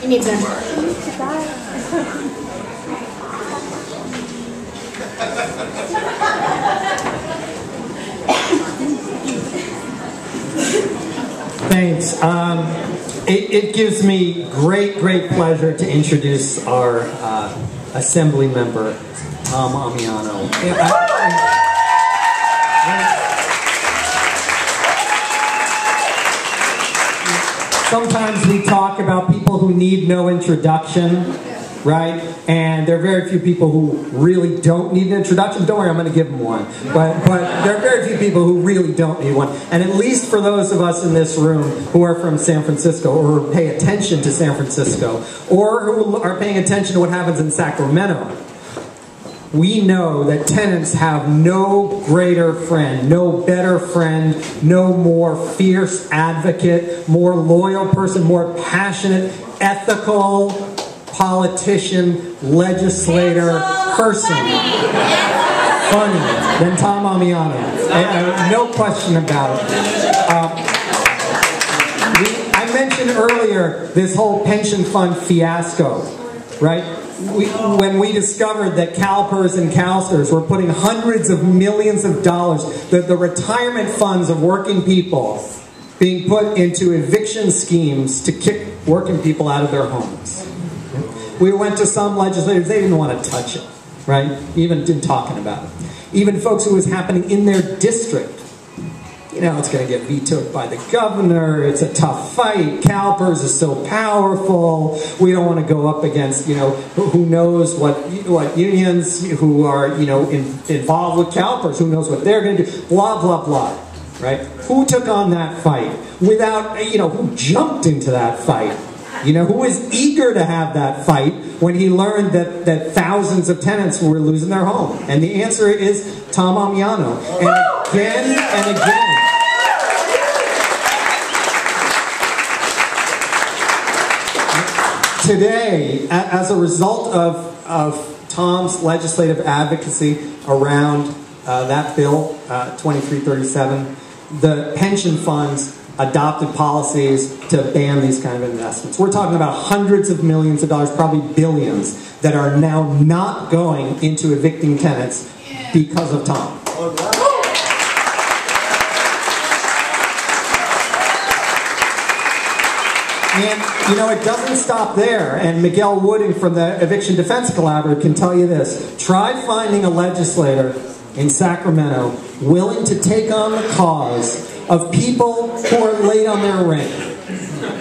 You need them. Thanks. It gives me great pleasure to introduce our Assembly member, Tom Ammiano. Sometimes we talk about people who need no introduction, right? And there are very few people who really don't need an introduction. Don't worry, I'm going to give them one. But there are very few people who really don't need one. And at least for those of us in this room who are from San Francisco, or who pay attention to San Francisco, or who are paying attention to what happens in Sacramento, we know that tenants have no greater friend, no better friend, no more fierce advocate, more loyal person, more passionate, ethical politician, legislator, person, funny than Tom Ammiano. No question about it. I mentioned earlier this whole pension fund fiasco, right? When we discovered that CalPERS and CalSTRS were putting hundreds of millions of dollars, the retirement funds of working people being put into eviction schemes to kick working people out of their homes. We went to some legislators, they didn't want to touch it, right? Even talking about it. Even folks who was happening in their district. You know, it's going to get vetoed by the governor, it's a tough fight, CalPERS is so powerful, we don't want to go up against, you know, who knows what unions who are, you know, involved with CalPERS, who knows what they're going to do, blah, blah, blah, right? Who took on that fight without, you know, who jumped into that fight? You know, who was eager to have that fight when he learned that thousands of tenants were losing their home? And the answer is Tom Ammiano. And again and again. Today, as a result of Tom's legislative advocacy around that bill, 2337, the pension funds adopted policies to ban these kind of investments. We're talking about hundreds of millions of dollars, probably billions, that are now not going into evicting tenants because of Tom. And, you know, it doesn't stop there. And Miguel Wooding from the Eviction Defense Collaborative can tell you this. Try finding a legislator in Sacramento willing to take on the cause of people who are late on their rent.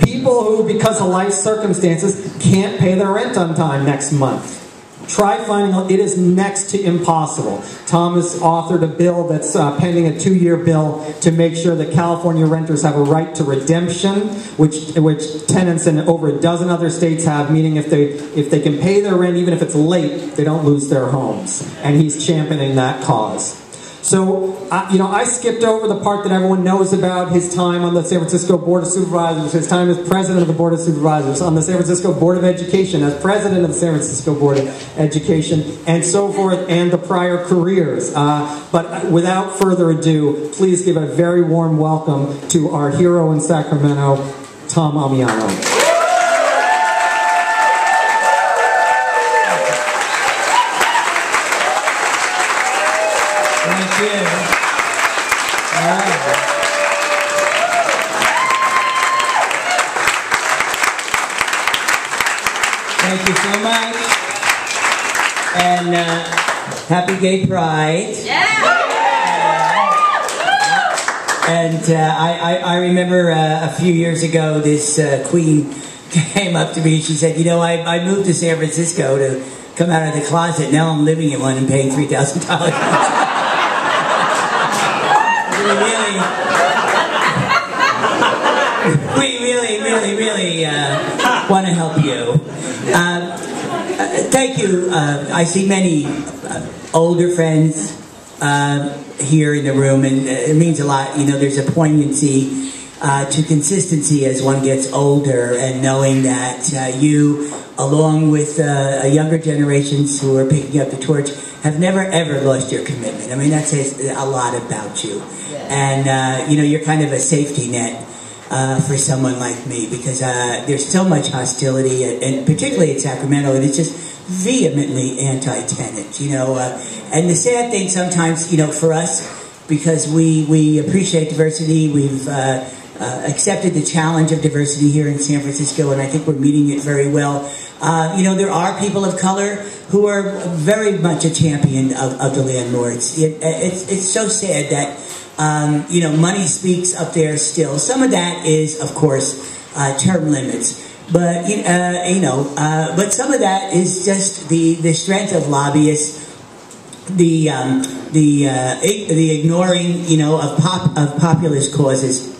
People who, because of life circumstances, can't pay their rent on time next month. Try finding, it is next to impossible. Tom has authored a bill that's pending, a 2-year bill to make sure that California renters have a right to redemption, which tenants in over a dozen other states have, meaning if they can pay their rent, even if it's late, they don't lose their homes. And he's championing that cause. So, you know, I skipped over the part that everyone knows about, his time on the San Francisco Board of Supervisors, his time as president of the Board of Supervisors, on the San Francisco Board of Education, as president of the San Francisco Board of Education, and so forth, and the prior careers. But without further ado, please give a very warm welcome to our hero in Sacramento, Tom Ammiano. Thank you. All right. Thank you so much. And happy Gay Pride. Yeah. And I remember a few years ago, this queen came up to me and she said, you know, I moved to San Francisco to come out of the closet. Now I'm living in one and paying $3,000. We really want to help you. Thank you. I see many older friends here in the room, and it means a lot. You know, there's a poignancy to consistency as one gets older, and knowing that you, along with younger generations who are picking up the torch, have never ever lost your commitment. I mean, that says a lot about you. And you know, you're kind of a safety net for someone like me, because there's so much hostility, and particularly in Sacramento, and it's just vehemently anti-tenant, you know. And the sad thing sometimes, you know, for us, because we appreciate diversity, we've accepted the challenge of diversity here in San Francisco, and I think we're meeting it very well. You know, there are people of color who are very much a champion of the landlords. It's so sad that, you know, money speaks up there still. Some of that is, of course, term limits. But, you know, but some of that is just the strength of lobbyists, the ignoring, you know, of populist causes.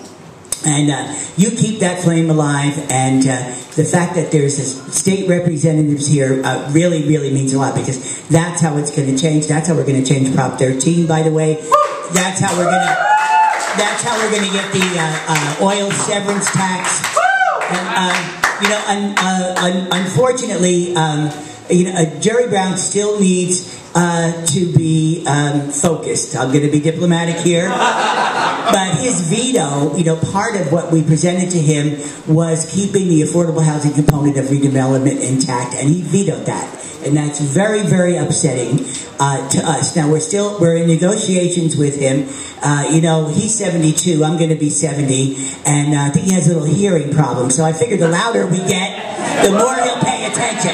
And you keep that flame alive, and the fact that there's state representatives here really, really means a lot, because that's how it's going to change. That's how we're going to change Prop 13, by the way. That's how we're going to get the oil severance tax. And, you know, unfortunately, you know, Jerry Brown still needs to be focused. I'm going to be diplomatic here. But his veto, you know, part of what we presented to him was keeping the affordable housing component of redevelopment intact, and he vetoed that. And that's very, very upsetting to us. Now, we're in negotiations with him. You know, he's 72, I'm going to be 70, and I think he has a little hearing problem. So I figure the louder we get, the more he'll pay attention.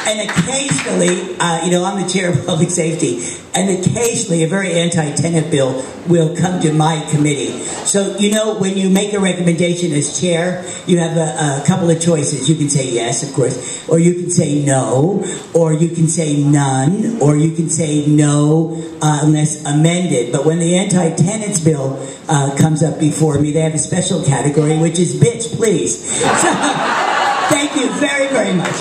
And occasionally, you know, I'm the chair of public safety, and occasionally a very anti-tenant bill will come to my committee. So, you know, when you make a recommendation as chair, you have a couple of choices. You can say yes, of course, or you can say no, or you can say none, or you can say no unless amended. But when the anti-tenants bill comes up before me, they have a special category, which is bitch, please. So, thank you very, very much.